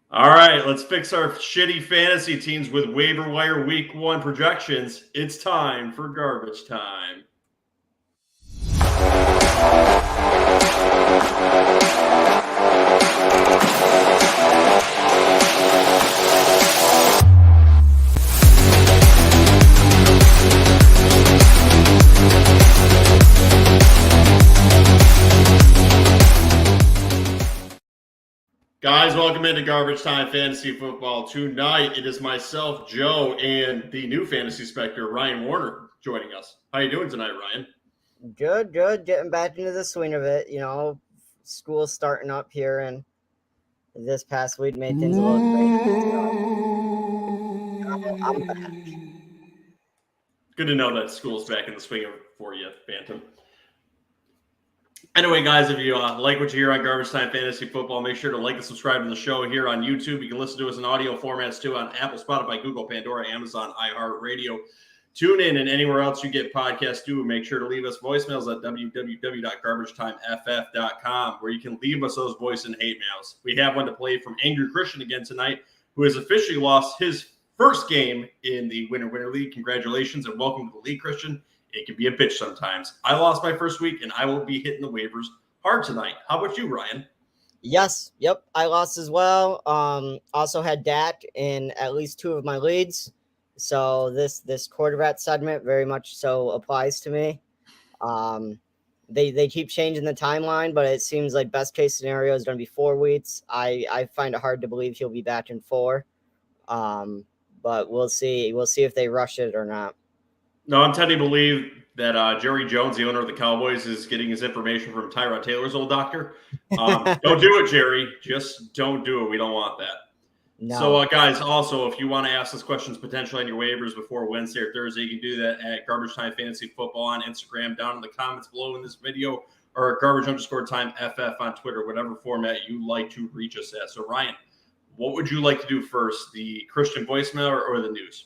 All right, let's fix our shitty fantasy teams with waiver wire week 1 projections. It's time for garbage time. Guys, welcome into Garbage Time Fantasy Football. Tonight, it is myself, Joe, and the new fantasy specter, Ryan Warner, joining us. How you doing tonight, Ryan? Good. Getting back into the swing of it. School's starting up here, and this past week made things a little crazy. So I'm back. Good to know that school's back in the swing for you, Phantom. Anyway, guys, if you like what you hear on Garbage Time Fantasy Football, make sure to like and subscribe to the show here on YouTube. You can listen to us in audio formats too on Apple, Spotify, Google, Pandora, Amazon, iHeartRadio. Tune in and anywhere else you get podcasts too. Make sure to leave us voicemails at www.garbagetimeft.com where you can leave us those voice and hate mails. We have one to play from Angry Christian again tonight, who has officially lost his first game in the Winner League. Congratulations and welcome to the league, Christian. It can be a bitch sometimes. I lost my first week, and I will be hitting the waivers hard tonight. How about you, Ryan? Yes. Yep. I lost as well. Also had Dak in at least 2 of my leads. So this quarterback segment very much so applies to me. They keep changing the timeline, but it seems like best case scenario is going to be 4 weeks. I find it hard to believe he'll be back in 4. But we'll see. We'll see if they rush it or not. No, I'm tending to believe that Jerry Jones, the owner of the Cowboys, is getting his information from Tyrod Taylor's old doctor. Don't do it, Jerry. Just don't do it. We don't want that. No. So, guys, also, if you want to ask us questions potentially on your waivers before Wednesday or Thursday, you can do that at Garbage Time Fantasy Football on Instagram, down in the comments below in this video, or Garbage_Time FF on Twitter, whatever format you like to reach us at. So, Ryan, what would you like to do first, the Christian voicemail or the news?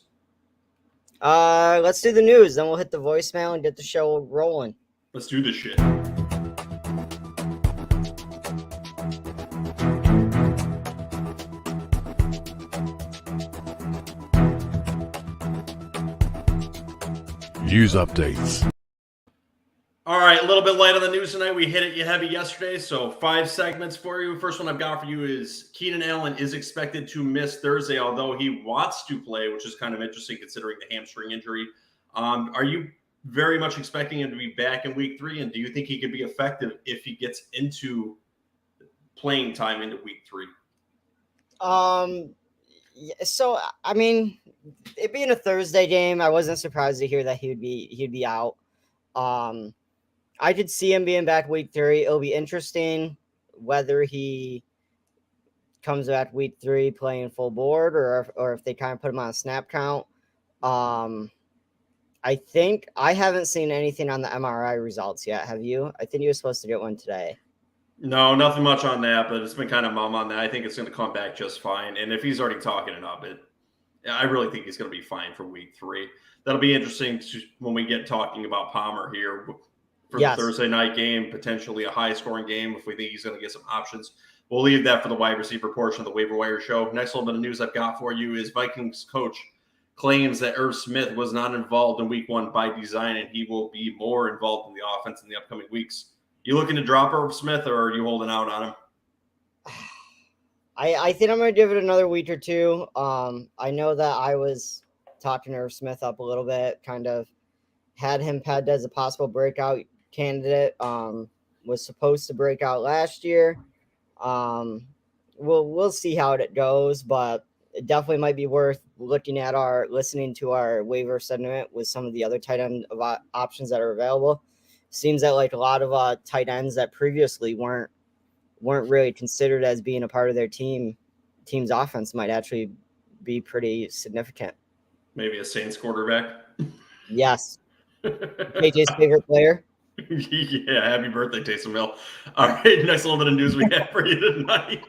Let's do the news, then we'll hit the voicemail and get the show rolling. Let's do this shit. News updates. All right, a little bit light on the news tonight. We hit it heavy yesterday, so 5 segments for you. First one I've got for you is Keenan Allen is expected to miss Thursday, although he wants to play, which is kind of interesting considering the hamstring injury. Are you very much expecting him to be back in week 3, and do you think he could be effective if he gets into playing time into week 3? So, I mean, it being a Thursday game, I wasn't surprised to hear that he'd be out. I could see him being back week 3. It'll be interesting whether he comes back week 3 playing full board or if they kind of put him on a snap count. I think I haven't seen anything on the MRI results yet. Have you? I think you were supposed to get one today. No, nothing much on that, but it's been kind of mum on that. I think it's going to come back just fine. And if he's already talking it up, I really think he's going to be fine for week 3. That'll be interesting when we get talking about Palmer here for the Thursday night game, potentially a high-scoring game if we think he's going to get some options. We'll leave that for the wide receiver portion of the Waiver Wire show. Next little bit of news I've got for you is Vikings coach claims that Irv Smith was not involved in week 1 by design, and he will be more involved in the offense in the upcoming weeks. You looking to drop Irv Smith, or are you holding out on him? I think I'm going to give it another week or 2. I know that I was talking Irv Smith up a little bit, kind of had him pegged as a possible breakout candidate. Was supposed to break out last year. We'll see how it goes, but it definitely might be worth listening to our waiver segment with some of the other tight end options that are available. Seems that like a lot of tight ends that previously weren't really considered as being a part of their team's offense might actually be pretty significant. Maybe a Saints quarterback. Yes. KJ's favorite player. Yeah, happy birthday, Taysom Hill. All right, next little bit of news we have for you tonight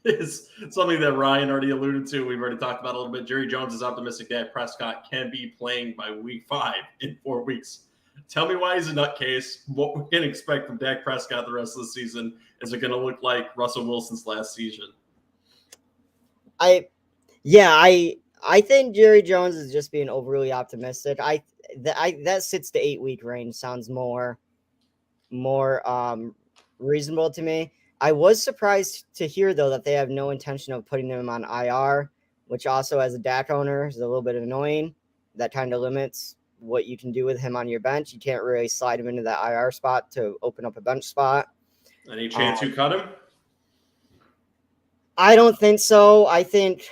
is something that Ryan already alluded to. We've already talked about a little bit. Jerry Jones is optimistic Dak Prescott can be playing by week 5 in 4 weeks. Tell me why he's a nutcase, what we can expect from Dak Prescott the rest of the season. Is it going to look like Russell Wilson's last season? I think Jerry Jones is just being overly optimistic. That 6 to 8 week range sounds more reasonable to me. I was surprised to hear though that they have no intention of putting him on IR, which also as a Dak owner is a little bit annoying. That kind of limits what you can do with him on your bench. You can't really slide him into that IR spot to open up a bench spot. Any chance you cut him? I don't think so. I think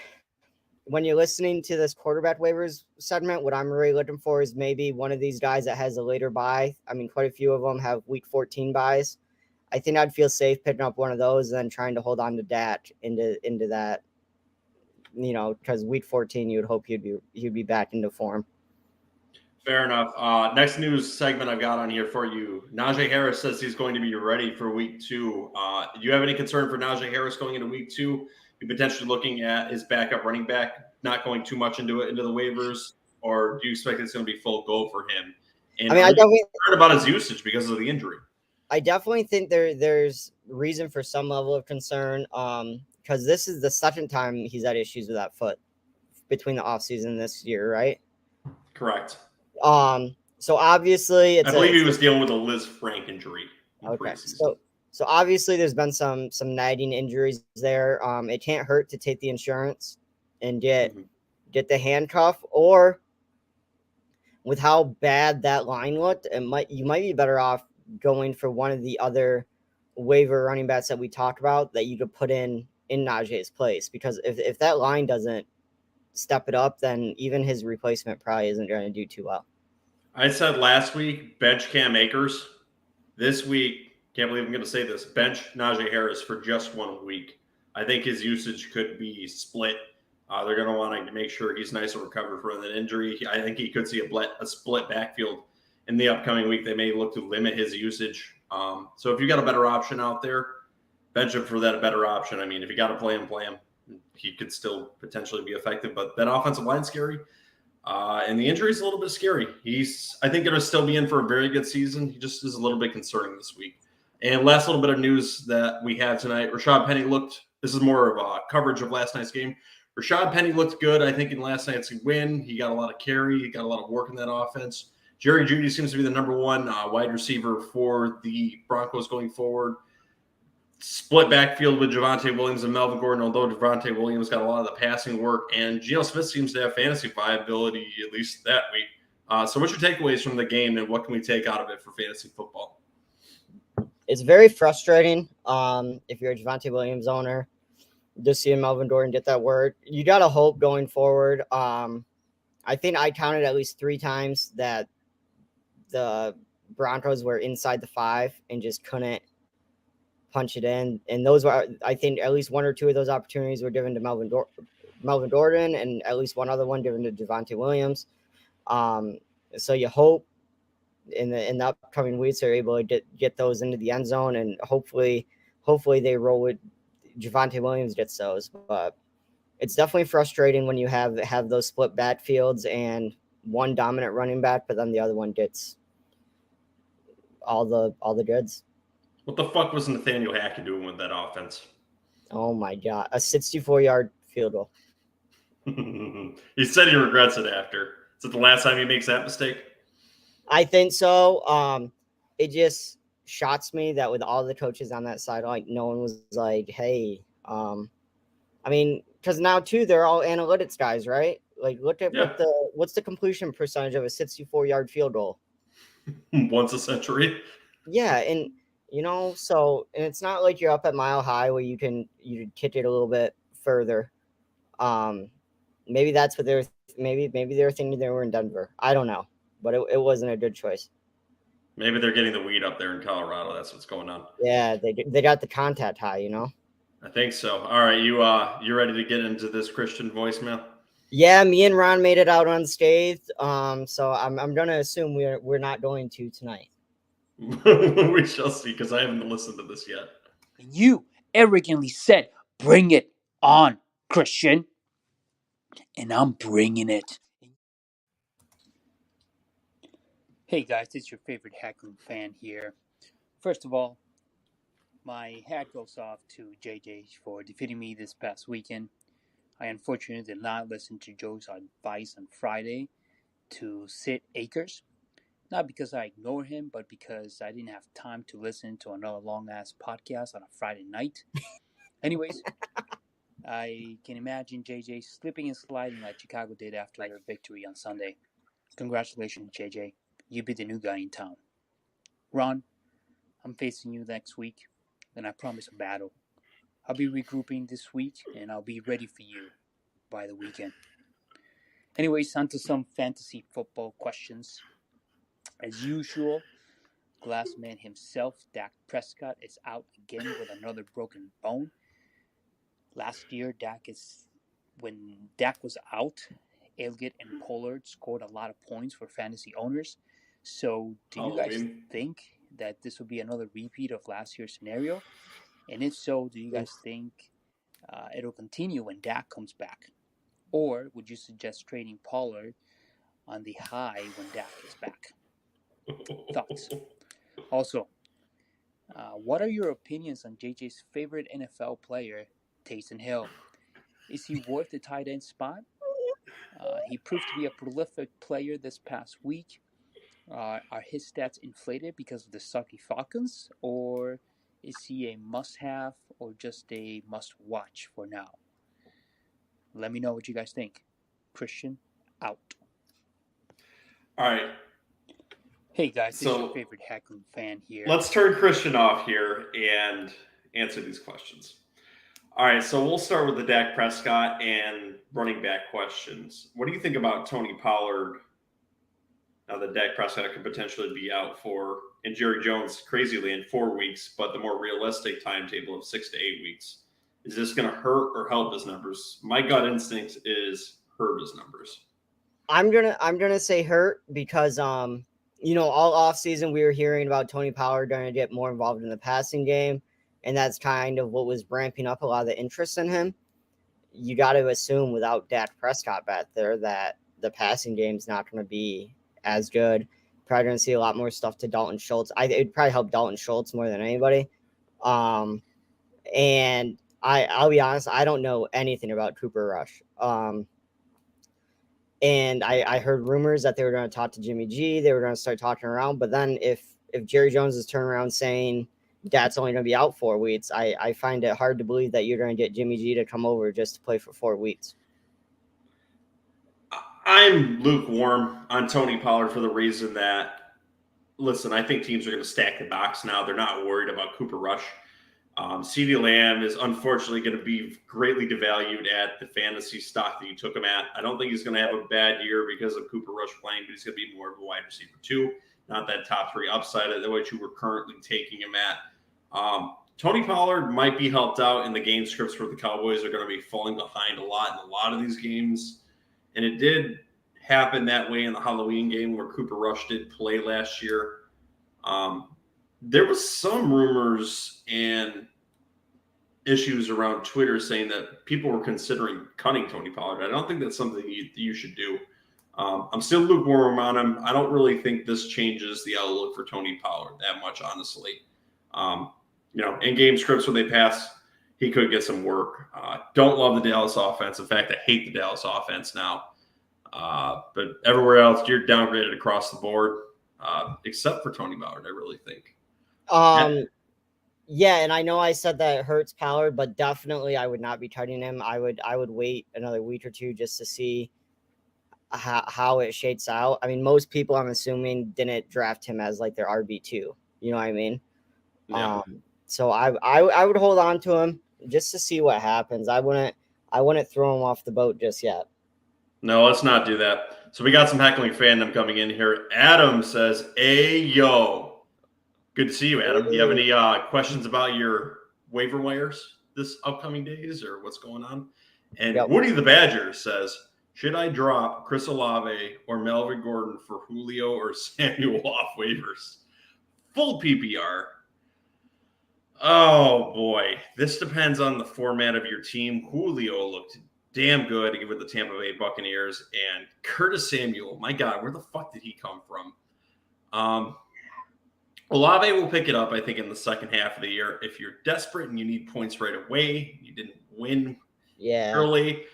when you're listening to this quarterback waivers segment, what I'm really looking for is maybe one of these guys that has a later bye. I mean, quite a few of them have week 14 buys. I think I'd feel safe picking up one of those and then trying to hold on to Dak into that, because week 14 you would hope he'd be back into form. Fair enough. Next news segment I've got on here for you. Najee Harris says he's going to be ready for week 2. Do you have any concern for Najee Harris going into week 2? You potentially looking at his backup running back, not going too much into the waivers, or do you expect it's going to be full go for him? And I definitely heard about his usage because of the injury. I definitely think there's reason for some level of concern, because this is the second time he's had issues with that foot between the offseason this year, right? Correct. So obviously I believe he was dealing with a Liz Frank injury. Okay. So obviously there's been some nagging injuries there. It can't hurt to take the insurance and get the handcuff, or with how bad that line looked, you might be better off going for one of the other waiver running backs that we talked about that you could put in Najee's place, because if that line doesn't step it up, then even his replacement probably isn't going to do too well. I said last week, bench Cam Akers. This week, can't believe I'm going to say this, bench Najee Harris for just 1 week. I think his usage could be split. They're going to want to make sure he's nice and recovered from that injury. I think he could see a split backfield in the upcoming week. They may look to limit his usage. So if you got a better option out there, bench him for that better option. I mean, if you got to play him, he could still potentially be effective. But that offensive line's scary. And the injury is a little bit scary. I think it'll still be in for a very good season. He just is a little bit concerning this week. And last little bit of news that we have tonight, Rashad Penny this is more of a coverage of last night's game. Rashad Penny looked good, I think, in last night's win. He got a lot of carry. He got a lot of work in that offense. Jerry Jeudy seems to be the number one wide receiver for the Broncos going forward. Split backfield with Javonte Williams and Melvin Gordon, although Javonte Williams got a lot of the passing work, and Geno Smith seems to have fantasy viability, at least that week. So what's your takeaways from the game, and what can we take out of it for fantasy football? It's very frustrating if you're a Javonte Williams owner, just seeing Melvin Gordon get that work. You got to hope going forward. I think I counted at least 3 times that the Broncos were inside the 5 and just couldn't punch it in. And those were, I think, at least 1 or 2 of those opportunities were given to Melvin Gordon, and at least one other one given to Javonte Williams. So you hope in the upcoming weeks they're able to get those into the end zone, and hopefully they roll with Javonte Williams gets those. But it's definitely frustrating when you have those split backfields and one dominant running back, but then the other one gets all the goods. What the fuck was Nathaniel Hackett doing with that offense? Oh my God, a 64-yard field goal. He said he regrets it after. Is it the last time he makes that mistake? I think so. It just shocks me that with all the coaches on that side, like no one was like, hey, I mean, because now too, they're all analytics guys, right? Like look at what's the completion percentage of a 64-yard field goal? Once a century. Yeah. And so, and it's not like you're up at Mile High where you kick it a little bit further. Maybe that's what maybe they were thinking they were in Denver. I don't know, but it wasn't a good choice. Maybe they're getting the weed up there in Colorado. That's what's going on. Yeah, they got the contact high, I think so. All right, you ready to get into this Christian voicemail? Yeah, me and Ron made it out unscathed. So I'm gonna assume we're not going to tonight. We shall see, because I haven't listened to this yet. You arrogantly said, "Bring it on, Christian," and I'm bringing it. Hey guys, it's your favorite Hackroom fan here. First of all, my hat goes off to JJ for defeating me this past weekend. I unfortunately did not listen to Joe's advice on Friday to sit Akers. Not because I ignore him, but because I didn't have time to listen to another long-ass podcast on a Friday night. Anyways, I can imagine JJ slipping and sliding like Chicago did after their victory on Sunday. Congratulations, JJ. You be the new guy in town. Ron, I'm facing you next week, and I promise a battle. I'll be regrouping this week, and I'll be ready for you by the weekend. Anyways, on to some fantasy football questions. As usual, Glassman himself, Dak Prescott, is out again with another broken bone. Last year, when Dak was out, Elliott and Pollard scored a lot of points for fantasy owners. So, do you guys think that this will be another repeat of last year's scenario? And if so, do you guys think it'll continue when Dak comes back? Or would you suggest trading Pollard on the high when Dak is back? Thoughts? Also, what are your opinions on JJ's favorite NFL player, Taysom Hill? Is he worth the tight end spot? He proved to be a prolific player this past week. Are his stats inflated because of the sucky Falcons? Or is he a must-have or just a must-watch for now? Let me know what you guys think. Christian, out. All right. Hey guys, this is your favorite heckling fan here. Let's turn Christian off here and answer these questions. All right, so we'll start with the Dak Prescott and running back questions. What do you think about Tony Pollard now that Dak Prescott could potentially be out for, and Jerry Jones crazily in 4 weeks, but the more realistic timetable of 6 to 8 weeks? Is this going to hurt or help his numbers? My gut instinct is hurt his numbers. I'm gonna say hurt because all offseason we were hearing about Tony Pollard going to get more involved in the passing game, and that's kind of what was ramping up a lot of the interest in him. You got to assume without Dak Prescott back there that the passing game's not going to be as good. Probably going to see a lot more stuff to Dalton Schultz. It'd probably help Dalton Schultz more than anybody. And I'll be honest, I don't know anything about Cooper Rush. And I heard rumors that they were going to talk to Jimmy G. They were going to start talking around. But then if Jerry Jones is turning around saying Dad's only going to be out 4 weeks, I find it hard to believe that you're going to get Jimmy G to come over just to play for 4 weeks. I'm lukewarm on Tony Pollard for the reason that, listen, I think teams are going to stack the box now. They're not worried about Cooper Rush. CeeDee Lamb is unfortunately going to be greatly devalued at the fantasy stock that you took him at. I don't think he's going to have a bad year because of Cooper Rush playing, but he's going to be more of a wide receiver 2, not that top 3 upside at which you were currently taking him at. Tony Pollard might be helped out in the game scripts where the Cowboys are going to be falling behind a lot in a lot of these games. And it did happen that way in the Halloween game where Cooper Rush did play last year. There was some rumors and issues around Twitter saying that people were considering cutting Tony Pollard. I don't think that's something you should do. I'm still lukewarm on him. I don't really think this changes the outlook for Tony Pollard that much, honestly. In game scripts when they pass, he could get some work. Don't love the Dallas offense. In fact, I hate the Dallas offense now. But everywhere else, you're downgraded across the board, except for Tony Pollard, I really think. Yeah, and I know I said that it hurts Pollard, but definitely I would not be cutting him. I would wait another week or two just to see how it shakes out. I mean, most people, I'm assuming, didn't draft him as like their RB2. You know what I mean? Yeah. So I would hold on to him just to see what happens. I wouldn't throw him off the boat just yet. No, let's not do that. So we got some heckling fandom coming in here. Adam says, "Yo, good to see you, Adam. Do you have any questions about your waiver wires this upcoming days or what's going on?" And Woody the Badger says, "Should I drop Chris Olave or Melvin Gordon for Julio or Samuel off waivers? Full PPR." Oh, boy. This depends on the format of your team. Julio looked damn good with the Tampa Bay Buccaneers. And Curtis Samuel, my God, where the fuck did he come from? Olave will pick it up, I think, in the second half of the year. If you're desperate and you need points right away, you didn't win early,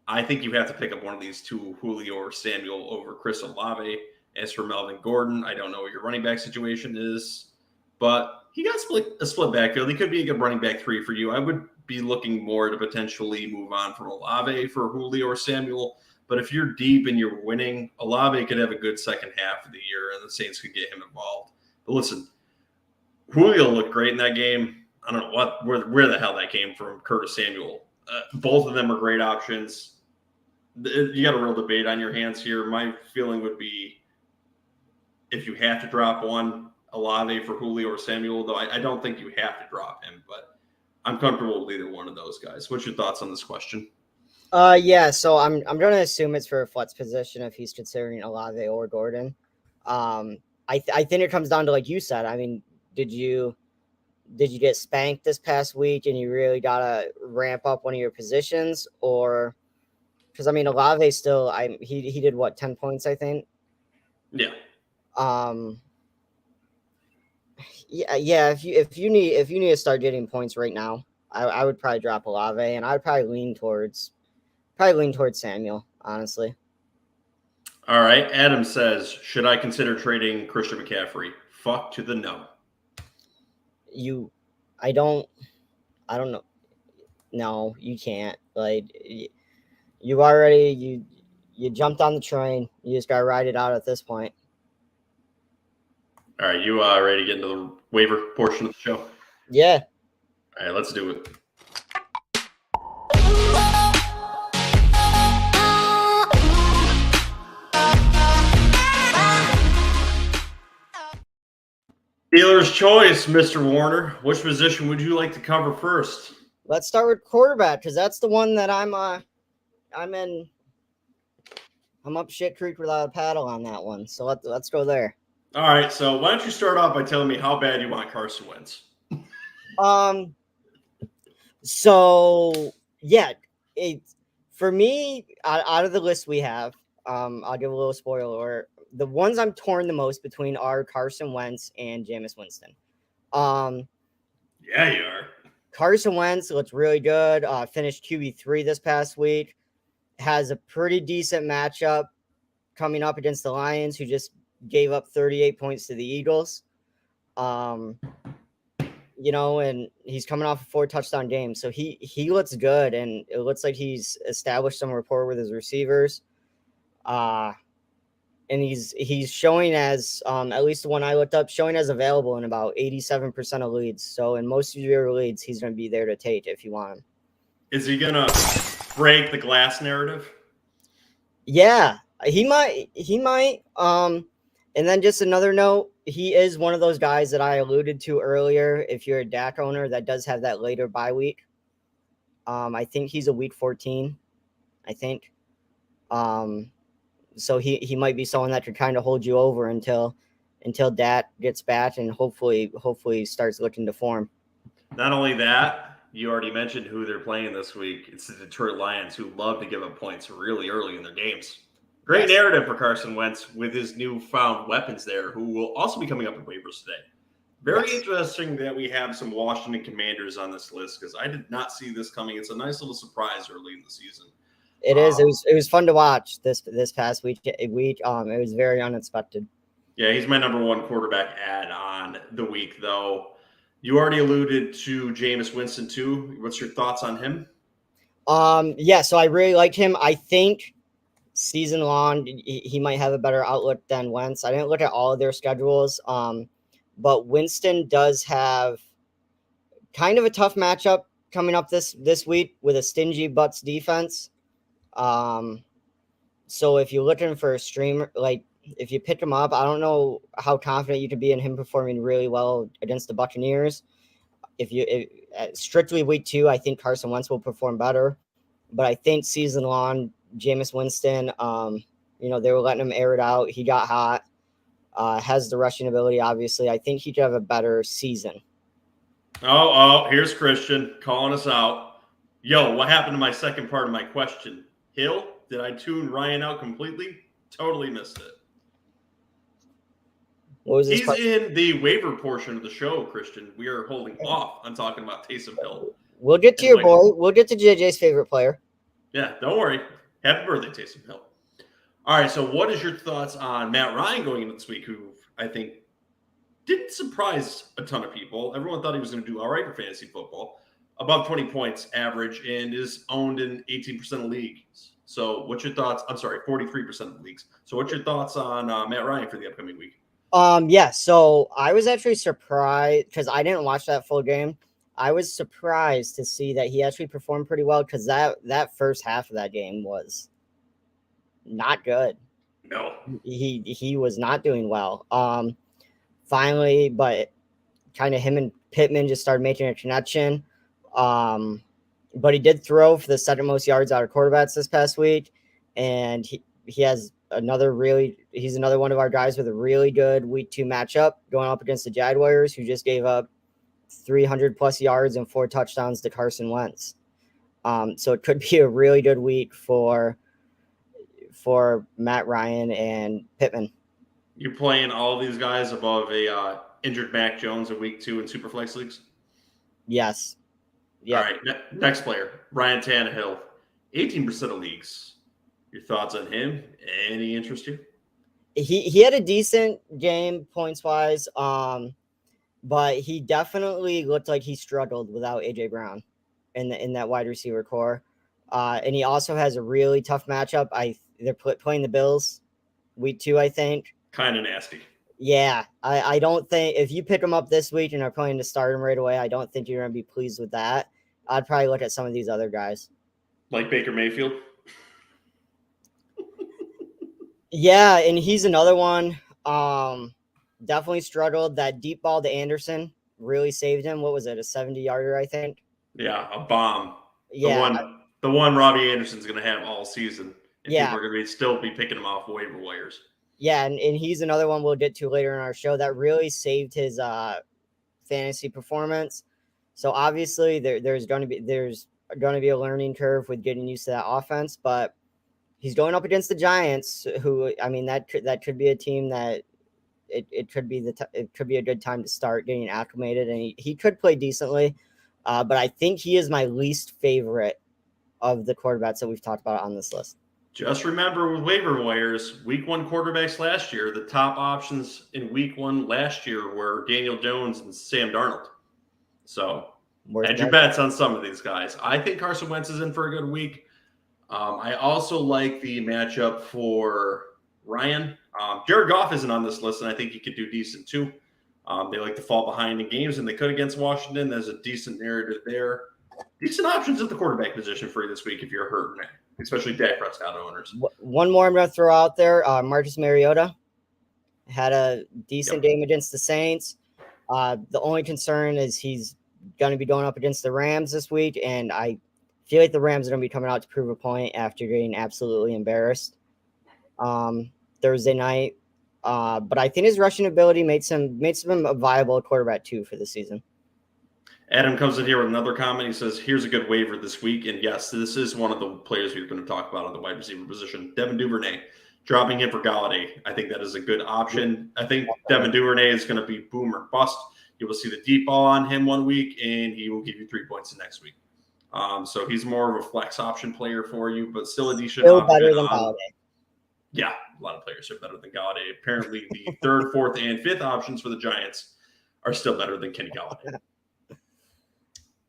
I think you have to pick up one of these two, Julio or Samuel, over Chris Olave. As for Melvin Gordon, I don't know what your running back situation is, but he got a split backfield. He could be a good running back 3 for you. I would be looking more to potentially move on from Olave for Julio or Samuel. But if you're deep and you're winning, Olave could have a good second half of the year, and the Saints could get him involved. But listen, Julio looked great in that game. I don't know where the hell that came from, Curtis Samuel. Both of them are great options. You got a real debate on your hands here. My feeling would be if you have to drop one, Olave for Julio or Samuel, though I don't think you have to drop him, but I'm comfortable with either one of those guys. What's your thoughts on this question? Yeah, so I'm gonna assume it's for a flex position if he's considering Olave or Gordon. I think it comes down to, like you said. I mean, did you get spanked this past week and you really gotta ramp up one of your positions, or because I mean Olave still he did what, 10 points, I think. Yeah. Yeah. If you need to start getting points right now, I would probably drop Olave, and I'd probably lean towards Samuel, honestly. All right. Adam says, should I consider trading Christian McCaffrey? Fuck to the no. I don't know. No, you can't. Like, you already you jumped on the train. You just gotta ride it out at this point. All right, you ready to get into the waiver portion of the show? Yeah. All right, let's do it. Dealer's choice, Mr. Warner. Which position would you like to cover first? Let's start with quarterback, because that's the one that I'm up shit creek without a paddle on that one. So let's go there. All right, so why don't you start off by telling me how bad you want Carson Wentz? So yeah, for me, out of the list we have, I'll give a little spoiler. The ones I'm torn the most between are Carson Wentz and Jameis Winston. Yeah, you are. Carson Wentz looks really good. Finished QB3 this past week. Has a pretty decent matchup coming up against the Lions, who just gave up 38 points to the Eagles. And he's coming off a 4-touchdown game. So he looks good, and it looks like he's established some rapport with his receivers. And he's showing as, at least the one I looked up, showing as available in about 87% of leagues. So in most of your leagues, he's going to be there to take if you want him. Is he going to break the glass narrative? Yeah, he might. And then just another note, he is one of those guys that I alluded to earlier. If you're a Dak owner that does have that later bye week, I think he's a week 14, I think. So he might be someone that could kind of hold you over until Dak gets back and hopefully starts looking to form. Not only that, you already mentioned who they're playing this week. It's the Detroit Lions, who love to give up points really early in their games. Great narrative for Carson Wentz with his newfound weapons there, who will also be coming up in waivers today. Very interesting that we have some Washington Commanders on this list, because I did not see this coming. It's a nice little surprise early in the season. It is. It was fun to watch this past week. It was very unexpected. Yeah, he's my number one quarterback add on the week, though. You already alluded to Jameis Winston too. What's your thoughts on him? Yeah, so I really like him. I think season long he might have a better outlook than Wentz. I didn't look at all of their schedules, but Winston does have kind of a tough matchup coming up this week with a stingy Bucs defense. So if you're looking for a streamer, like if you pick him up, I don't know how confident you could be in him performing really well against the Buccaneers. If strictly week 2, I think Carson Wentz will perform better, but I think season long, Jameis Winston, they were letting him air it out. He got hot, has the rushing ability. Obviously, I think he could have a better season. Oh, here's Christian calling us out. Yo, what happened to my second part of my question? Hill, did I tune Ryan out completely? Totally missed it. What was this He's in the waiver portion of the show, Christian. We are holding off on talking about Taysom Hill. We'll get to your boy. We'll get to JJ's favorite player. Yeah, don't worry. Happy birthday, Taysom Hill. All right, so what is your thoughts on Matt Ryan going into this week, who I think didn't surprise a ton of people. Everyone thought he was going to do all right for fantasy football, above 20 points average, and is owned in 18% of leagues. So what's your thoughts? I'm sorry, 43% of leagues. So what's your thoughts on Matt Ryan for the upcoming week? Yeah, so I was actually surprised because I didn't watch that full game. I was surprised to see that he actually performed pretty well because that first half of that game was not good. No. He was not doing well. Finally, but kind of him and Pittman just started making a connection. But he did throw for the second most yards out of quarterbacks this past week, and he has he's another one of our guys with a really good week 2 matchup going up against the Jaguars, who just gave up 300 plus yards and 4 touchdowns to Carson Wentz. So it could be a really good week for Matt Ryan and Pittman. You playing all these guys above a injured Mac Jones in week 2 in Superflex leagues? Yes. Yeah. All right. Next player, Ryan Tannehill, 18% of leagues. Your thoughts on him? Any interest you? He had a decent game points wise, but he definitely looked like he struggled without AJ Brown in that wide receiver core. And he also has a really tough matchup. They're playing the Bills week 2, I think. Kind of nasty. Yeah, I don't think if you pick him up this week and are planning to start him right away, I don't think you're going to be pleased with that. I'd probably look at some of these other guys. Like Baker Mayfield? Yeah, and he's another one. Definitely struggled. That deep ball to Anderson really saved him. What was it, a 70-yarder, I think? Yeah, a bomb. Yeah. The one Robbie Anderson's going to have all season. And yeah. People are going to still be picking him off waiver wires. Yeah, and he's another one we'll get to later in our show that really saved his fantasy performance. So obviously there's going to be a learning curve with getting used to that offense, but he's going up against the Giants, who, I mean, that could be a team that it could be a good time to start getting acclimated, and he could play decently. But I think he is my least favorite of the quarterbacks that we've talked about on this list. Just remember with waiver wires, week 1 quarterbacks last year, the top options in week 1 last year were Daniel Jones and Sam Darnold. So hedge your bets on some of these guys. I think Carson Wentz is in for a good week. I also like the matchup for Ryan. Jared Goff isn't on this list, and I think he could do decent too. They like to fall behind in games, and they could against Washington. There's a decent narrative there. Decent options at the quarterback position for you this week if you're hurting, especially Dak Prescott owners. One more I'm going to throw out there. Marcus Mariota had a decent game against the Saints. The only concern is he's going to be going up against the Rams this week, and I feel like the Rams are going to be coming out to prove a point after getting absolutely embarrassed Thursday night. But I think his rushing ability makes him a viable quarterback too for the season. Adam comes in here with another comment. He says, here's a good waiver this week. And yes, this is one of the players we're going to talk about on the wide receiver position. Devin Duvernay, dropping him for Galladay. I think that is a good option. I think Devin Duvernay is going to be boom or bust. You will see the deep ball on him one week, and he will give you 3 points the next week. So he's more of a flex option player for you, but still a decent option. Better than Galladay. Yeah, a lot of players are better than Galladay. Apparently, the 3rd, 4th, and 5th options for the Giants are still better than Kenny Galladay.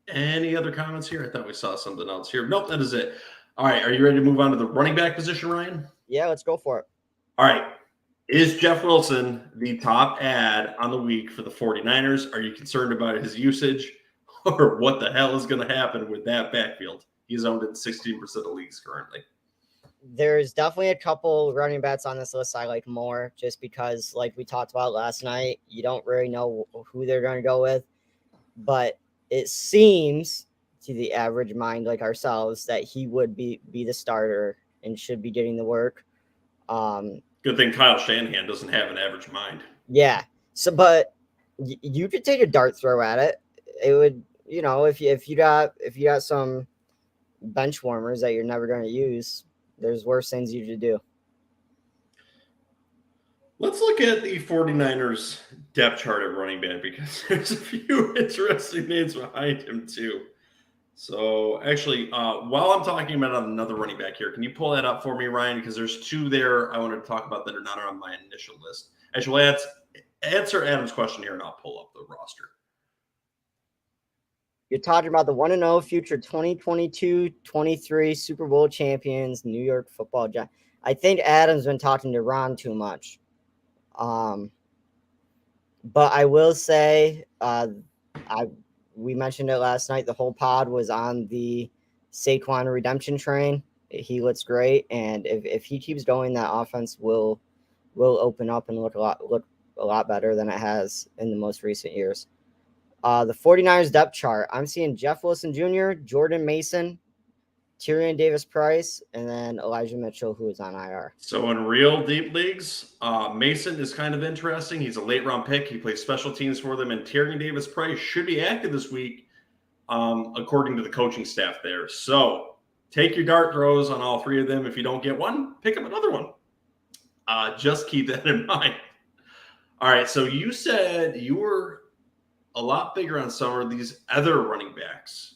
Any other comments here? I thought we saw something else here. Nope, that is it. All right, are you ready to move on to the running back position, Ryan? Yeah, let's go for it. All right. Is Jeff Wilson the top ad on the week for the 49ers? Are you concerned about his usage? Or what the hell is going to happen with that backfield? He's owned in 16% of leagues currently. There's definitely a couple running backs on this list I like more just because, like we talked about last night, you don't really know who they're going to go with. But it seems to the average mind like ourselves that he would be the starter and should be getting the work. Good thing Kyle Shanahan doesn't have an average mind. Yeah. So, but you could take a dart throw at it. It would, if you got some bench warmers that you're never going to use, there's worse things you could do. Let's look at the 49ers depth chart at running back because there's a few interesting names behind him too. So actually, while I'm talking about another running back here, can you pull that up for me, Ryan? Because there's two there I wanted to talk about that are not on my initial list. Actually, answer Adam's question here, and I'll pull up the roster. You're talking about the 1-0 future 2022-23 Super Bowl champions, New York Football Giants. I think Adam's been talking to Ron too much. But I will say, we mentioned it last night. The whole pod was on the Saquon redemption train. He looks great, and if he keeps going, that offense will open up and look a lot better than it has in the most recent years. The 49ers depth chart, I'm seeing Jeff Wilson Jr., Jordan Mason, Tyrion Davis-Price, and then Elijah Mitchell, who is on IR. So in real deep leagues, Mason is kind of interesting. He's a late-round pick. He plays special teams for them, and Tyrion Davis-Price should be active this week, according to the coaching staff there. So take your dart throws on all three of them. If you don't get one, pick up another one. Just keep that in mind. All right, so you said you were a lot bigger on some of these other running backs.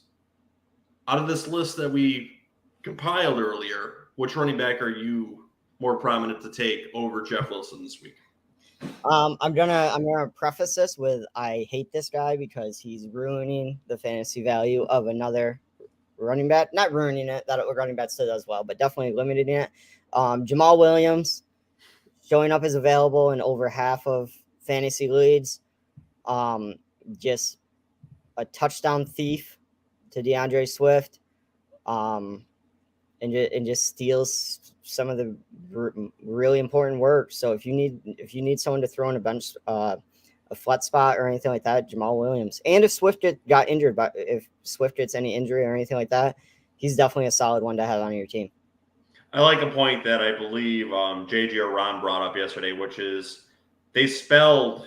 Out of this list that we compiled earlier, which running back are you more prominent to take over Jeff Wilson this week? I'm gonna preface this with I hate this guy because he's ruining the fantasy value of another running back. Not ruining it, that a running back still does well, but definitely limiting it. Jamal Williams showing up as available in over half of fantasy leagues. Just a touchdown thief to DeAndre Swift, and just steals some of the really important work. So if you need someone to throw in a bench, a flat spot or anything like that, Jamal Williams. And if Swift got injured, but if Swift gets any injury or anything like that, he's definitely a solid one to have on your team. I like a point that I believe JJ or Ron brought up yesterday, which is they spelled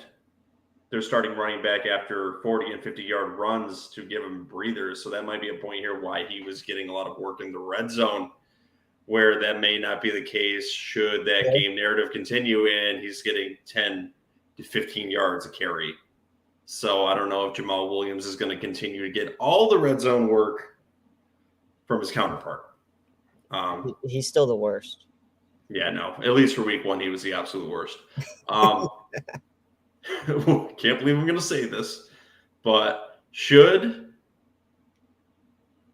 their starting running back after 40 and 50-yard runs to give him breathers. So that might be a point here why he was getting a lot of work in the red zone, where that may not be the case should that game narrative continue and he's getting 10 to 15 yards a carry. So I don't know if Jamal Williams is going to continue to get all the red zone work from his counterpart. He's still the worst. Yeah, no. At least for week one, he was the absolute worst. Can't believe I'm going to say this, but should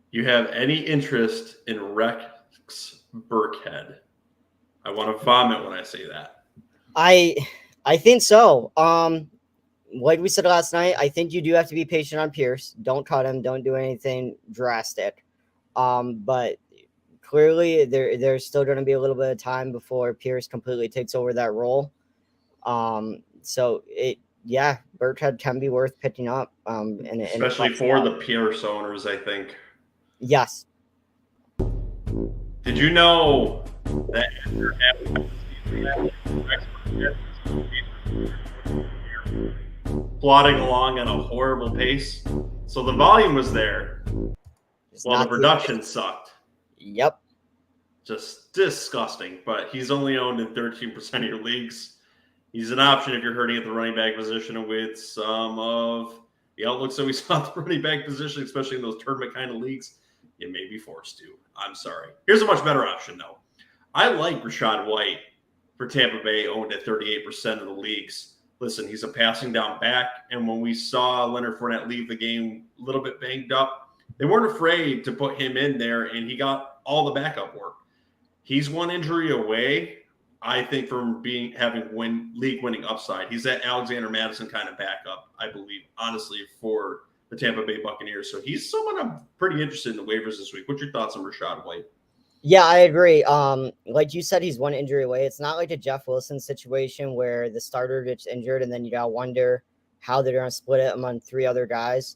you have any interest in Rex Burkhead? I want to vomit when I say that. I think so. Like we said last night, I think you do have to be patient on Pierce. Don't cut him. Don't do anything drastic. But clearly there's still going to be a little bit of time before Pierce completely takes over that role. So Burkhead can be worth picking up. Especially for the Pierce owners, I think. Yes. Did you know that plodding along at a horrible pace? So the volume was there. Well, the production sucked. Yep. Just disgusting. But he's only owned in 13% of your leagues. He's an option if you're hurting at the running back position with some of the outlooks that we saw at the running back position, especially in those tournament kind of leagues. You may be forced to. I'm sorry. Here's a much better option, though. I like Rachaad White for Tampa Bay, owned at 38% of the leagues. Listen, he's a passing down back, and when we saw Leonard Fournette leave the game a little bit banged up, they weren't afraid to put him in there, and he got all the backup work. He's one injury away, I think, from having league-winning upside. He's that Alexander Madison kind of backup, I believe, honestly, for the Tampa Bay Buccaneers. So he's someone I'm pretty interested in the waivers this week. What's your thoughts on Rachaad White? Yeah, I agree. Like you said, he's one injury away. It's not like a Jeff Wilson situation where the starter gets injured and then you got to wonder how they're going to split it among three other guys.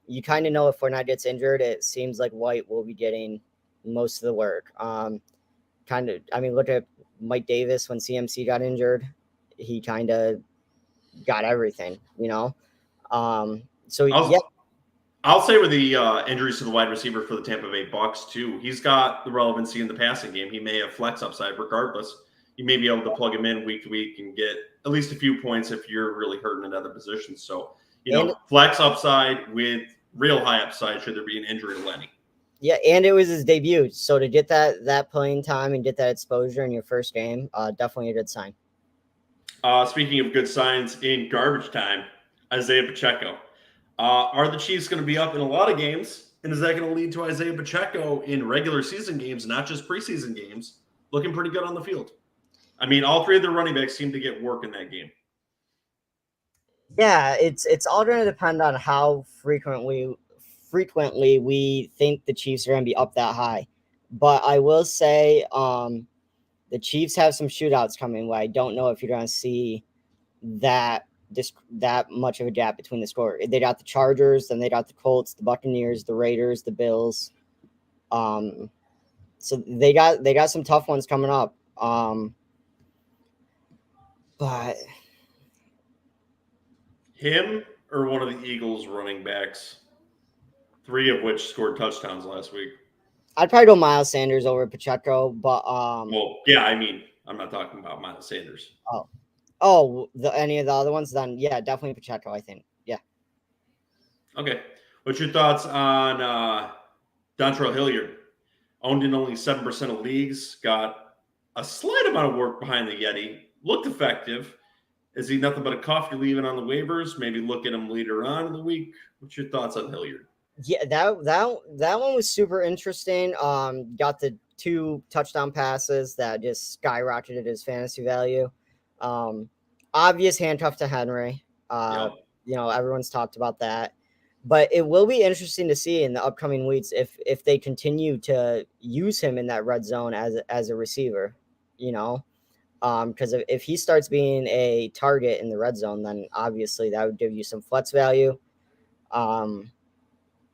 You kind of know if Fournette gets injured, it seems like White will be getting most of the work. Look at Mike Davis when CMC got injured. He kind of got everything, I'll say with the injuries to the wide receiver for the Tampa Bay Bucs too, he's got the relevancy in the passing game. He may have flex upside regardless. You may be able to plug him in week to week and get at least a few points if you're really hurting in other positions. So, flex upside with real high upside should there be an injury to Lenny. Yeah, and it was his debut. So to get that playing time and get that exposure in your first game, definitely a good sign. Speaking of good signs in garbage time, Isaiah Pacheco. Are the Chiefs going to be up in a lot of games? And is that going to lead to Isaiah Pacheco in regular season games, not just preseason games, looking pretty good on the field? I mean, all three of their running backs seem to get work in that game. Yeah, it's all going to depend on how frequently we think the Chiefs are going to be up that high. But I will say the Chiefs have some shootouts coming where I don't know if you're going to see that much of a gap between the score. They got the Chargers, then they got the Colts, the Buccaneers, the Raiders, the Bills. So they got some tough ones coming up. But him or one of the Eagles running backs, 3 of which scored touchdowns last week. I'd probably go Miles Sanders over Pacheco, but well, yeah, I mean, I'm not talking about Miles Sanders. Any of the other ones? Then yeah, definitely Pacheco, I think. Yeah. Okay. What's your thoughts on Dontrell Hilliard? Owned in only 7% of leagues, got a slight amount of work behind the Yeti, looked effective. Is he nothing but a cuff you're leaving on the waivers? Maybe look at him later on in the week. What's your thoughts on Hilliard? Yeah, that one was super interesting. Got the 2 touchdown passes that just skyrocketed his fantasy value. Obvious handcuff to Henry. Yep. You know, everyone's talked about that. But it will be interesting to see in the upcoming weeks if they continue to use him in that red zone as a receiver, you know. Because if he starts being a target in the red zone, then obviously that would give you some flex value.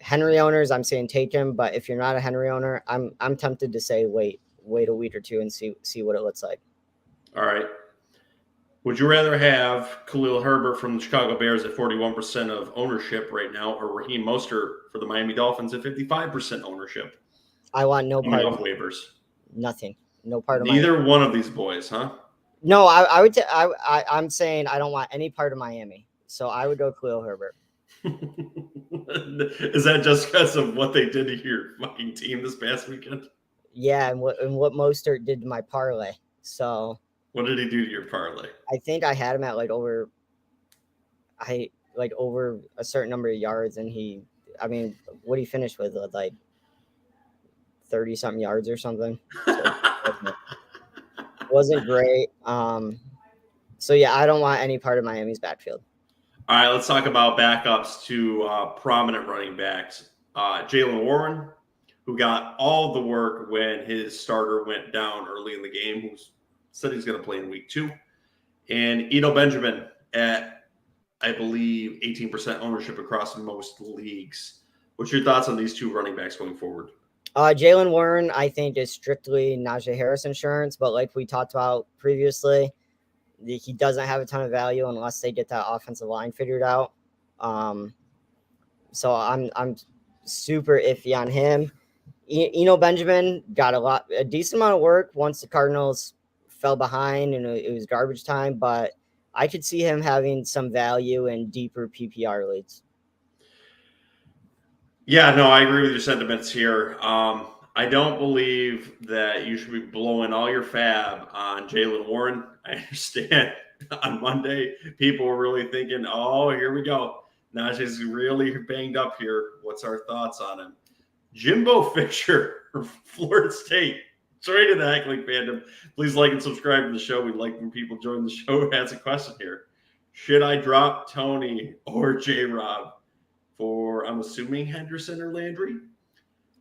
Henry owners, I'm saying take him, but if you're not a Henry owner, I'm tempted to say wait a week or two and see what it looks like. All right. Would you rather have Khalil Herbert from the Chicago Bears at 41% of ownership right now, or Raheem Mostert for the Miami Dolphins at 55% ownership? I want no part of waivers. Nothing. No part of neither one of these boys, huh? No, I would. I'm saying I don't want any part of Miami, so I would go Khalil Herbert. Is that just because of what they did to your fucking team this past weekend? Yeah, and what Mostert did to my parlay. So what did he do to your parlay? I think I had him at over a certain number of yards, and what he finished with like 30-something yards or something. So wasn't great. So yeah, I don't want any part of Miami's backfield. All right, let's talk about backups to prominent running backs. Jaylen Warren, who got all the work when his starter went down early in the game, who said he's going to play in week 2. And Eno Benjamin at, I believe, 18% ownership across most leagues. What's your thoughts on these 2 running backs going forward? Jaylen Warren, I think, is strictly Najee Harris insurance, but like we talked about previously, he doesn't have a ton of value unless they get that offensive line figured out. So I'm super iffy on him. Eno Benjamin got a decent amount of work once the Cardinals fell behind and it was garbage time, but I could see him having some value in deeper PPR leagues. Yeah, no, I agree with your sentiments here. I don't believe that you should be blowing all your fab on Jaylen Warren. I understand on Monday people were really thinking, oh, here we go. Najee's really banged up here. What's our thoughts on him? Jimbo Fisher, Florida State. Straight to the Heckling fandom. Please like and subscribe to the show. We like when people join the show who has a question here. Should I drop Tony or J-Rob for, I'm assuming, Henderson or Landry?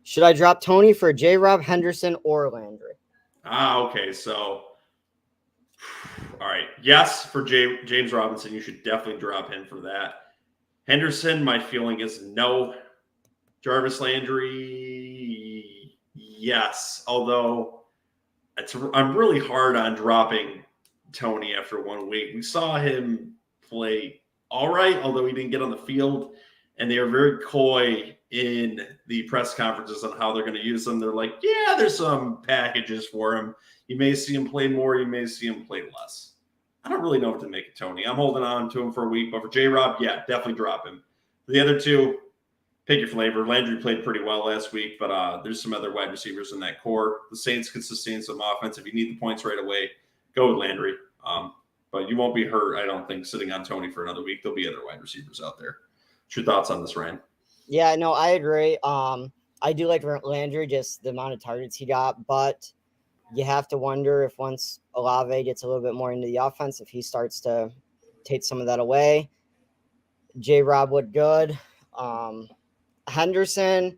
Should I drop Tony for J-Rob, Henderson, or Landry? Okay. So, all right. Yes, for James Robinson, you should definitely drop him for that. Henderson, my feeling is no. Jarvis Landry, yes. Although I'm really hard on dropping Tony after 1 week. We saw him play all right, although he didn't get on the field. And they are very coy in the press conferences on how they're going to use them. They're like, yeah, there's some packages for him. You may see him play more. You may see him play less. I don't really know what to make of Tony. I'm holding on to him for a week. But for J-Rob, yeah, definitely drop him. The other 2, pick your flavor. Landry played pretty well last week, but there's some other wide receivers in that core. The Saints could sustain some offense. If you need the points right away, go with Landry. But you won't be hurt, I don't think, sitting on Tony for another week. There'll be other wide receivers out there. What's your thoughts on this, Ryan? Yeah, no, I agree. I do like Landry, just the amount of targets he got, but you have to wonder if once Olave gets a little bit more into the offense, if he starts to take some of that away. J-Rob looked good. Henderson,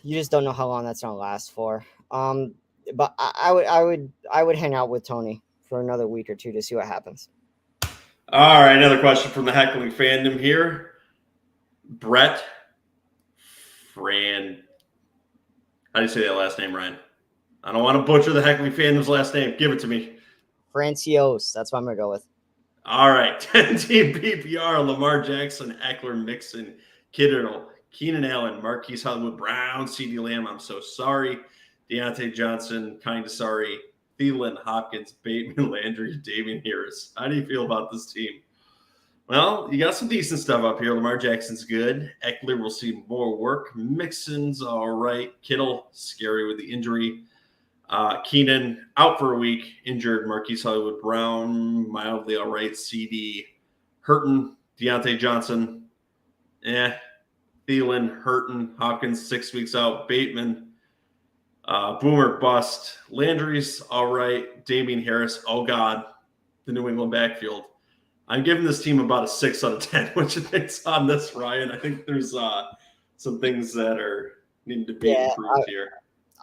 you just don't know how long that's gonna last for. But I would hang out with Tony for another week or two to see what happens. All right, another question from the heckling fandom here. Brett Fran. How do you say that last name, Ryan? I don't want to butcher the heckling fandom's last name. Give it to me. Francios. That's what I'm going to go with. All right. 10-team PPR, Lamar Jackson, Eckler, Mixon, Kittle, Keenan Allen, Marquise Hollywood Brown, CeeDee Lamb. I'm so sorry. Deontay Johnson, kind of sorry. Thielen, Hopkins, Bateman, Landry, Damian Harris. How do you feel about this team? Well, you got some decent stuff up here. Lamar Jackson's good. Eckler will see more work. Mixon's all right. Kittle, scary with the injury. Keenan, out for a week, injured. Marquise Hollywood Brown, mildly all right. CD, hurting. Deontay Johnson, Thielen, hurting. Hopkins, 6 weeks out. Bateman, Boomer, bust. Landry's all right. Damian Harris, oh God, the New England backfield. I'm giving this team about a 6 out of 10. What you think's on this, Ryan? I think there's some things that are needing to be improved here.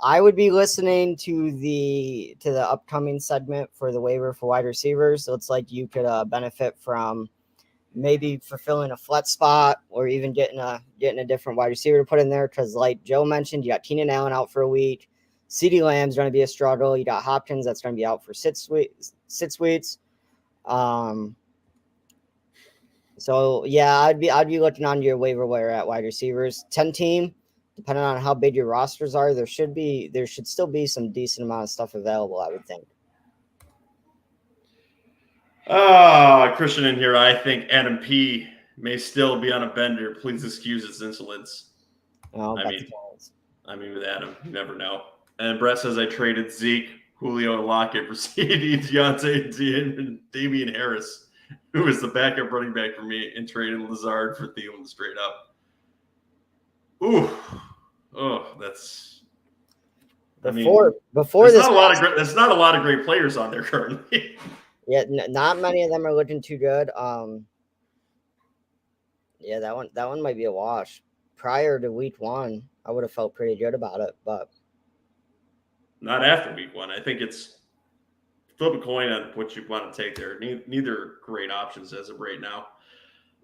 I would be listening to the upcoming segment for the waiver for wide receivers. So it's like you could benefit from maybe fulfilling a flex spot or even getting a different wide receiver to put in there. Because like Joe mentioned, you got Keenan Allen out for a week. CeeDee Lamb's going to be a struggle. You got Hopkins that's going to be out for 6 weeks. So yeah, I'd be looking on your waiver wire at wide receivers. 10-team, depending on how big your rosters are, there should still be some decent amount of stuff available, I would think. Christian in here, I think Adam P may still be on a bender. Please excuse his insolence. Oh, I mean, with Adam, you never know. And Brett says I traded Zeke, Julio, and Lockett for CD, Deontay, and Damian Harris, who was the backup running back for me, and traded Lazard for Thielen straight up. Ooh, that's. Before there's this, there's not a lot of great players on there currently. Yeah, not many of them are looking too good. Yeah, that one might be a wash. Prior to week 1, I would have felt pretty good about it, but not after week 1. I think it's flip a coin on what you want to take there. Neither great options as of right now.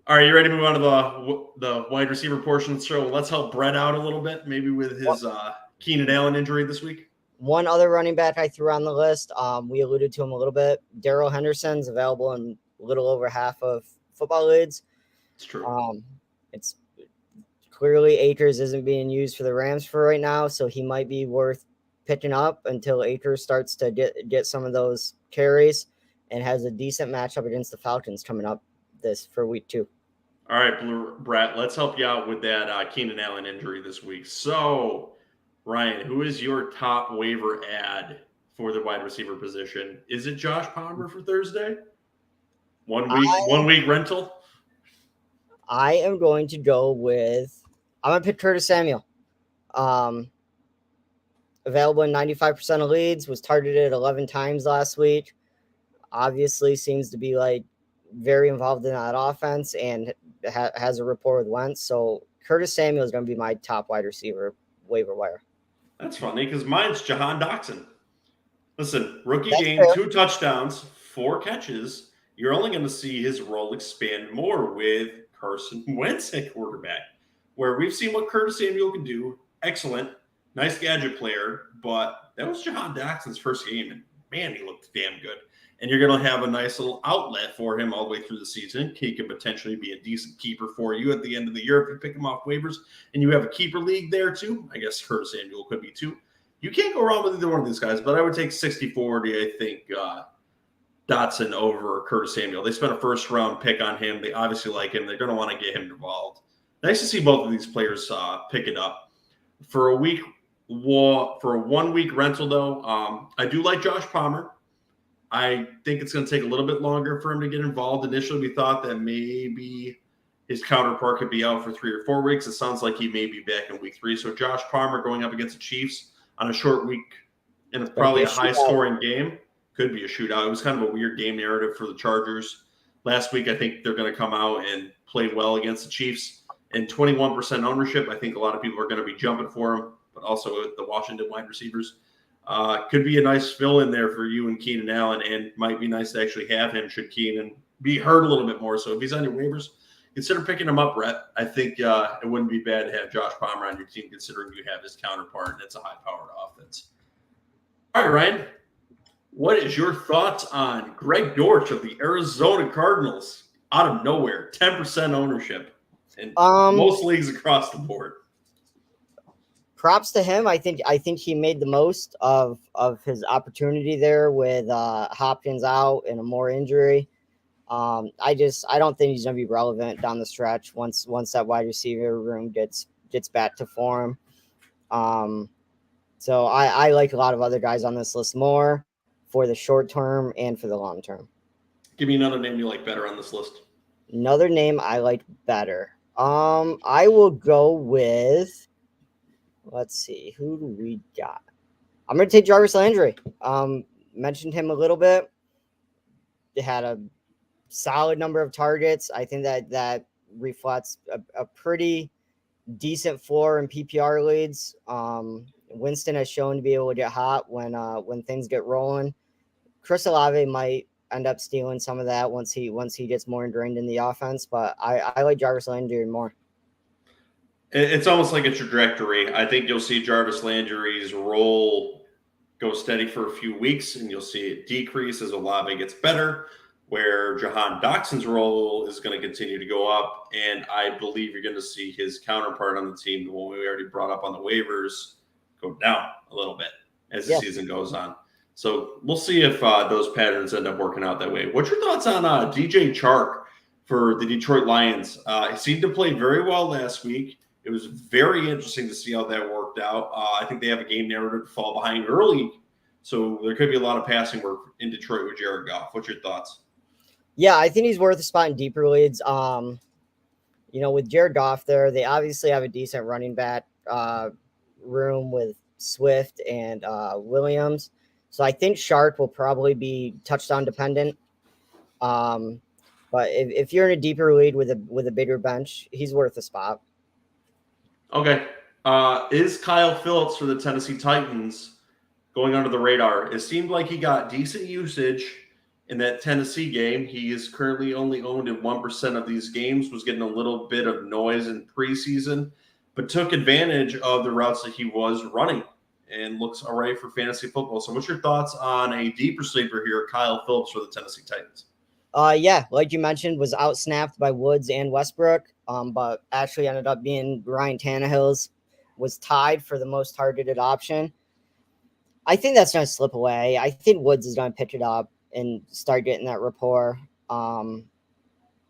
All right, you ready to move on to the wide receiver portion of the show? Let's help Brett out a little bit, maybe with his Keenan Allen injury this week. One other running back I threw on the list, we alluded to him a little bit. Darrell Henderson's available in a little over half of football leagues. It's true. It's clearly Akers isn't being used for the Rams for right now, so he might be worth picking up until Akers starts to get some of those carries and has a decent matchup against the Falcons coming up for week 2. All right, Brett, let's help you out with that Keenan Allen injury this week. So, Ryan, who is your top waiver ad for the wide receiver position? Is it Josh Palmer for Thursday? 1 week rental? I am going to go with I'm going to pick Curtis Samuel. Available in 95% of leads, was targeted 11 times last week. Obviously seems to be like very involved in that offense and has a rapport with Wentz. So Curtis Samuel is going to be my top wide receiver waiver wire. That's funny because mine's Jahan Dotson. Listen, rookie That's game, fair. 2 touchdowns, 4 catches. You're only going to see his role expand more with Carson Wentz at quarterback, where we've seen what Curtis Samuel can do. Excellent. Nice gadget player, but that was Jahan Dotson's first game, and man, he looked damn good. And you're going to have a nice little outlet for him all the way through the season. He could potentially be a decent keeper for you at the end of the year if you pick him off waivers and you have a keeper league there too. I guess Curtis Samuel could be too. You can't go wrong with either one of these guys, but I would take 60-40, I think, Dotson over Curtis Samuel. They spent a first-round pick on him. They obviously like him. They're going to want to get him involved. Nice to see both of these players pick it up. For a 1 week rental, though, I do like Josh Palmer. I think it's going to take a little bit longer for him to get involved. Initially, we thought that maybe his counterpart could be out for 3 or 4 weeks. It sounds like he may be back in week 3. So Josh Palmer going up against the Chiefs on a short week and probably a high-scoring game. Could be a shootout. It was kind of a weird game narrative for the Chargers. Last week, I think they're going to come out and play well against the Chiefs. And 21% ownership, I think a lot of people are going to be jumping for him, but also with the Washington wide receivers. Could be a nice fill in there for you and Keenan Allen, and might be nice to actually have him should Keenan be hurt a little bit more. So if he's on your waivers, consider picking him up, Brett. I think it wouldn't be bad to have Josh Palmer on your team, considering you have his counterpart, and it's a high-powered offense. All right, Ryan, what is your thoughts on Greg Dortch of the Arizona Cardinals? Out of nowhere, 10% ownership in most leagues across the board. Props to him. I think he made the most of his opportunity there with Hopkins out and a more injury. I don't think he's going to be relevant down the stretch once that wide receiver room gets back to form. So I like a lot of other guys on this list more for the short term and for the long term. Give me another name you like better on this list. Another name I like better. I will go with. Let's see, who do we got? I'm going to take Jarvis Landry. Mentioned him a little bit. They had a solid number of targets. I think that reflects a pretty decent floor in PPR leads. Winston has shown to be able to get hot when things get rolling. Chris Olave might end up stealing some of that once he gets more ingrained in the offense, but I like Jarvis Landry more. It's almost like a trajectory. I think you'll see Jarvis Landry's role go steady for a few weeks, and you'll see it decrease as Olave gets better, where Jahan Dotson's role is going to continue to go up, and I believe you're going to see his counterpart on the team, the one we already brought up on the waivers, go down a little bit as the season goes on. So we'll see if those patterns end up working out that way. What's your thoughts on DJ Chark for the Detroit Lions? He seemed to play very well last week. It was very interesting to see how that worked out. I think they have a game narrative to fall behind early, so there could be a lot of passing work in Detroit with Jared Goff. What's your thoughts? Yeah, I think he's worth a spot in deeper leagues. With Jared Goff there, they obviously have a decent running back room with Swift and Williams. So I think Shark will probably be touchdown dependent. But if you're in a deeper league with a bigger bench, he's worth a spot. Okay. Is Kyle Phillips for the Tennessee Titans going under the radar? It seemed like he got decent usage in that Tennessee game. He is currently only owned in 1% of these games, was getting a little bit of noise in preseason, but took advantage of the routes that he was running and looks all right for fantasy football. So what's your thoughts on a deeper sleeper here, Kyle Phillips for the Tennessee Titans? Like you mentioned, was outsnapped by Woods and Westbrook, but actually ended up being Ryan Tannehill's, was tied for the most targeted option. I think that's going to slip away. I think Woods is going to pick it up and start getting that rapport.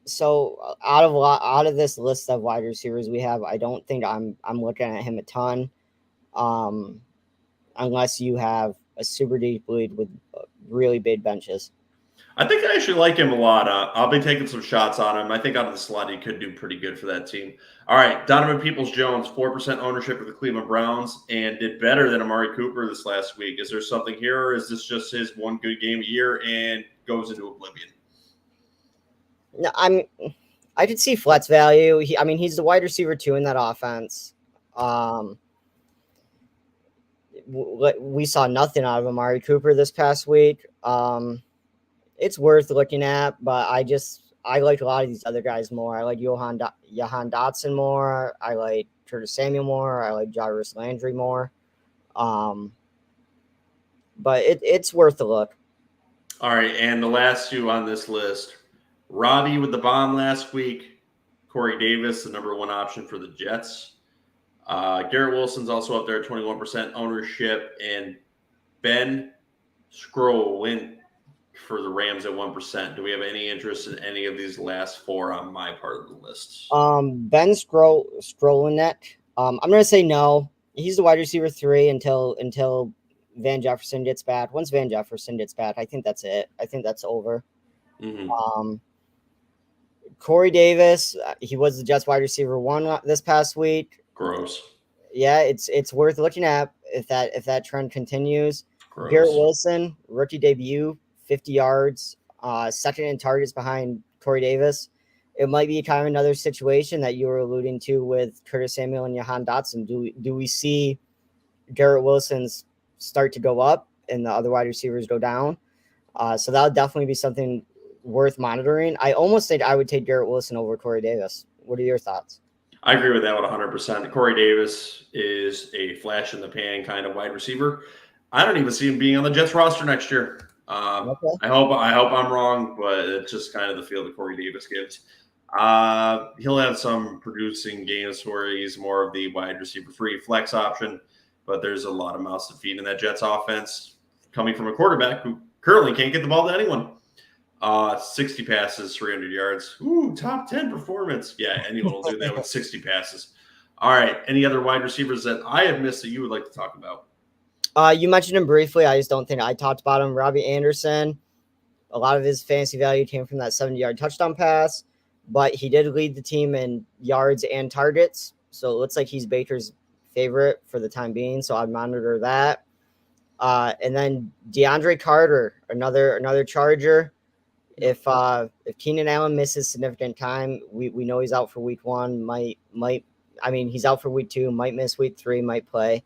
So out of this list of wide receivers we have, I don't think I'm looking at him a ton, unless you have a super deep lead with really big benches. I think I actually like him a lot. I'll be taking some shots on him. I think out of the slot, he could do pretty good for that team. All right, Donovan Peoples-Jones, 4% ownership of the Cleveland Browns, and did better than Amari Cooper this last week. Is there something here, or is this just his one good game a year and goes into oblivion? No, I could see Flett's value. He's the wide receiver 2 in that offense. We saw nothing out of Amari Cooper this past week. It's worth looking at, but I like a lot of these other guys more. I like Jahan Dotson more. I like Curtis Samuel more. I like Jarvis Landry more. But it's worth a look. All right, and the last two on this list, Robbie with the bomb last week, Corey Davis, the number 1 option for the Jets. Garrett Wilson's also up there at 21% ownership, and Ben Skowronek for the Rams at 1%. Do we have any interest in any of these last four on my part of the list? Ben Scrollinet. I'm gonna say no. He's the wide receiver 3 until Van Jefferson gets back. Once Van Jefferson gets back, I think that's it. I think that's over. Mm-hmm. Corey Davis, he was the Jets wide receiver 1 this past week. Gross. Yeah, it's worth looking at if that trend continues. Gross. Garrett Wilson, rookie debut, 50 yards, second in targets behind Corey Davis. It might be kind of another situation that you were alluding to with Curtis Samuel and Jahan Dotson. Do we see Garrett Wilson's start to go up and the other wide receivers go down? So that would definitely be something worth monitoring. I almost think I would take Garrett Wilson over Corey Davis. What are your thoughts? I agree with that 100%. Corey Davis is a flash in the pan kind of wide receiver. I don't even see him being on the Jets roster next year. Okay. I hope I'm wrong, but it's just kind of the feel that Corey Davis gives. He'll have some producing games where he's more of the wide receiver 3 flex option, but there's a lot of mouths to feed in that Jets offense coming from a quarterback who currently can't get the ball to anyone. 60 passes, 300 yards. Ooh, top 10 performance. Yeah, anyone will do that with 60 passes. All right. Any other wide receivers that I have missed that you would like to talk about? You mentioned him briefly. I just don't think I talked about him. Robbie Anderson. A lot of his fantasy value came from that 70-yard touchdown pass, but he did lead the team in yards and targets. So it looks like he's Baker's favorite for the time being. So I'd monitor that. And then DeAndre Carter, another Charger. If Keenan Allen misses significant time, we know he's out for week 1. He's out for week 2. Might miss week 3. Might play.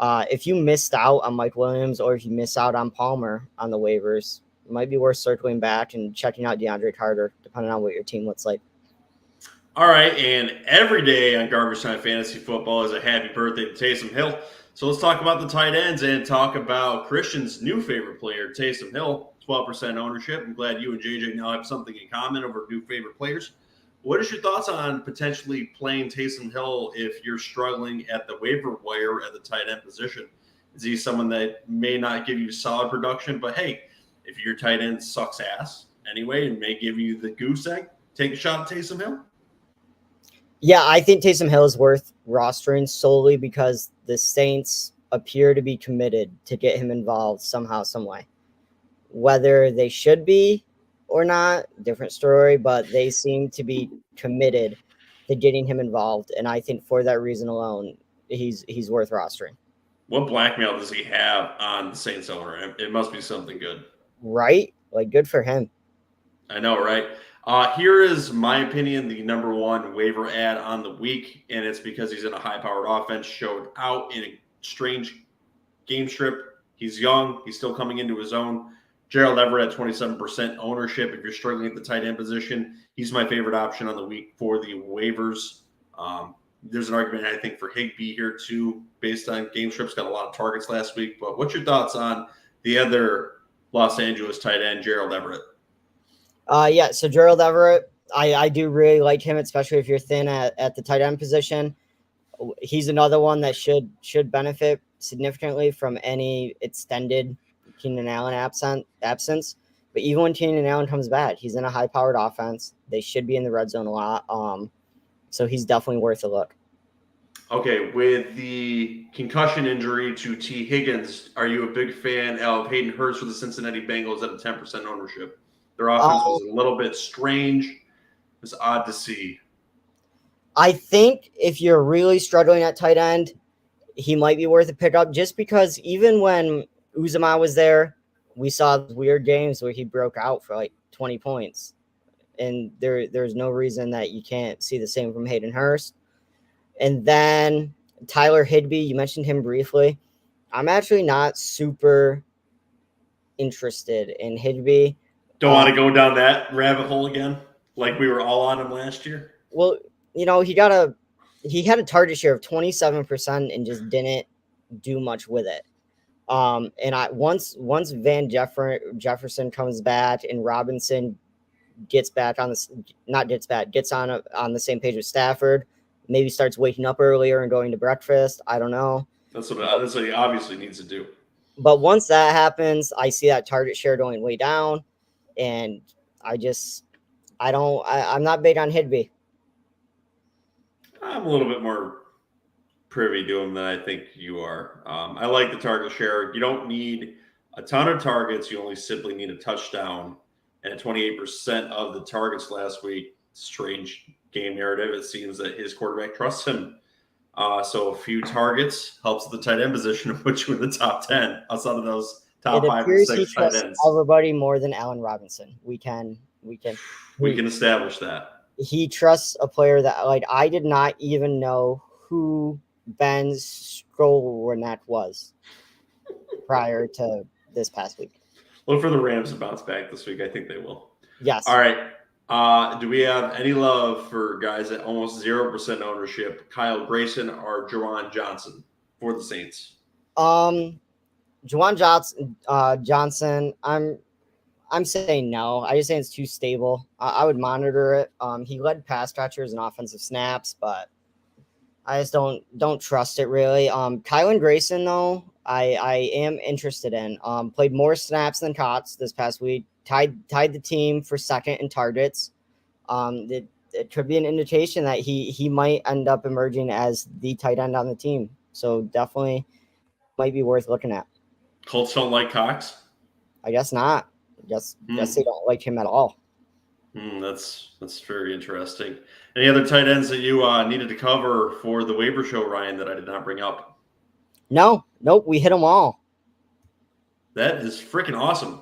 If you missed out on Mike Williams or if you miss out on Palmer on the waivers, it might be worth circling back and checking out DeAndre Carter, depending on what your team looks like. All right, and every day on Garbage Time Fantasy Football is a happy birthday to Taysom Hill. So let's talk about the tight ends and talk about Christian's new favorite player, Taysom Hill. 12% ownership. I'm glad you and JJ now have something in common over new favorite players. What is your thoughts on potentially playing Taysom Hill if you're struggling at the waiver wire at the tight end position? Is he someone that may not give you solid production, but hey, if your tight end sucks ass anyway and may give you the goose egg, take a shot at Taysom Hill? Yeah, I think Taysom Hill is worth rostering solely because the Saints appear to be committed to get him involved somehow, some way. Whether they should be or not, different story, but they seem to be committed to getting him involved. And I think for that reason alone, he's worth rostering. What blackmail does he have on the Saints owner? It must be something good. Right? Like, good for him. I know, right? Here is my opinion, the number 1 waiver ad on the week, and it's because he's in a high-powered offense, showed out in a strange game strip. He's young. He's still coming into his own. Gerald Everett at 27% ownership. If you're struggling at the tight end position, he's my favorite option on the week for the waivers. There's an argument, I think, for Higbee here, too, based on game strips. Got a lot of targets last week. But what's your thoughts on the other Los Angeles tight end, Gerald Everett? So Gerald Everett, I do really like him, especially if you're thin at the tight end position. He's another one that should benefit significantly from any extended Keenan Allen absence. But even when Keenan Allen comes back, he's in a high-powered offense. They should be in the red zone a lot. So he's definitely worth a look. Okay, with the concussion injury to T. Higgins, are you a big fan of Hayden Hurst for the Cincinnati Bengals at a 10% ownership? Their offense was a little bit strange. It was odd to see. I think if you're really struggling at tight end, he might be worth a pickup just because even when Uzomah was there, we saw weird games where he broke out for like 20 points. And there's no reason that you can't see the same from Hayden Hurst. And then Tyler Higbee, you mentioned him briefly. I'm actually not super interested in Higbee. Don't want to go down that rabbit hole again, like we were all on him last year? Well, he had a target share of 27% and just didn't do much with it. And once Van Jefferson comes back and Robinson gets on the same page with Stafford, maybe starts waking up earlier and going to breakfast. I don't know. That's what he obviously needs to do. But once that happens, I see that target share going way down, and I'm not big on Hidby. I'm a little bit more privy to him than I think you are. I like the target share. You don't need a ton of targets. You only simply need a touchdown. And 28% of the targets last week, strange game narrative. It seems that his quarterback trusts him. So a few targets helps the tight end position to put you in the top 10 outside of those top It 5 or appears he 6 tight trusts ends. everybody more than Allen Robinson. We can establish that. He trusts a player that, like, I did not even know who Ben Skowronek was prior to this past week. Look for the Rams to bounce back this week. I think they will. Yes. All right. Do we have any love for guys at almost 0% ownership, Kyle Grayson or Jahan Dotson for the Saints? Jahan Johnson, I'm saying no. I just think it's too stable. I would monitor it. He led pass catchers and offensive snaps, but I just don't trust it really. Kylan Grayson though, I am interested in. Played more snaps than Cots this past week. Tied the team for second in targets. It could be an indication that he might end up emerging as the tight end on the team. So definitely might be worth looking at. Colts don't like Cox? I guess not. Guess they don't like him at all. That's very interesting. Any other tight ends that you needed to cover for the waiver show, Ryan, that I did not bring up? Nope. We hit them all. That is freaking awesome.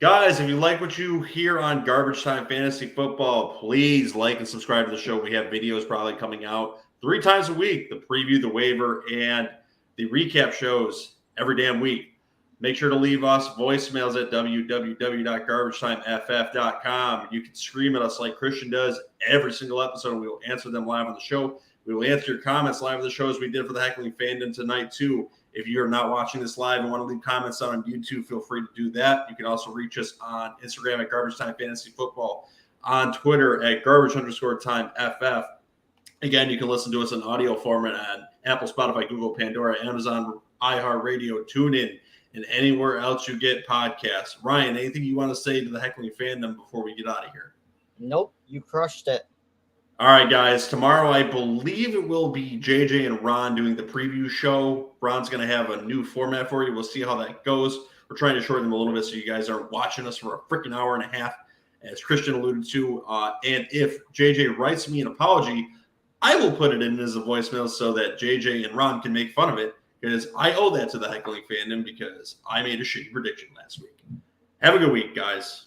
Guys, if you like what you hear on Garbage Time Fantasy Football, please like and subscribe to the show. We have videos probably coming out 3 times a week, the preview, the waiver, and the recap shows every damn week. Make sure to leave us voicemails at www.garbagetimeff.com. You can scream at us like Christian does every single episode, and we will answer them live on the show. We will answer your comments live on the show as we did for the Heckling Fandom tonight, too. If you're not watching this live and want to leave comments on YouTube, feel free to do that. You can also reach us on Instagram at Garbage Time Fantasy Football, on Twitter at Garbage_TimeFF. Again, you can listen to us in audio format on Apple, Spotify, Google, Pandora, Amazon, iHeartRadio, TuneIn, and anywhere else you get podcasts. Ryan, anything you want to say to the Heckling Fandom before we get out of here? Nope, you crushed it. All right, guys. Tomorrow, I believe it will be JJ and Ron doing the preview show. Ron's going to have a new format for you. We'll see how that goes. We're trying to shorten them a little bit so you guys aren't watching us for a freaking hour and a half, as Christian alluded to. And if JJ writes me an apology, I will put it in as a voicemail so that JJ and Ron can make fun of it, because I owe that to the Heckling Fandom because I made a shitty prediction last week. Have a good week, guys.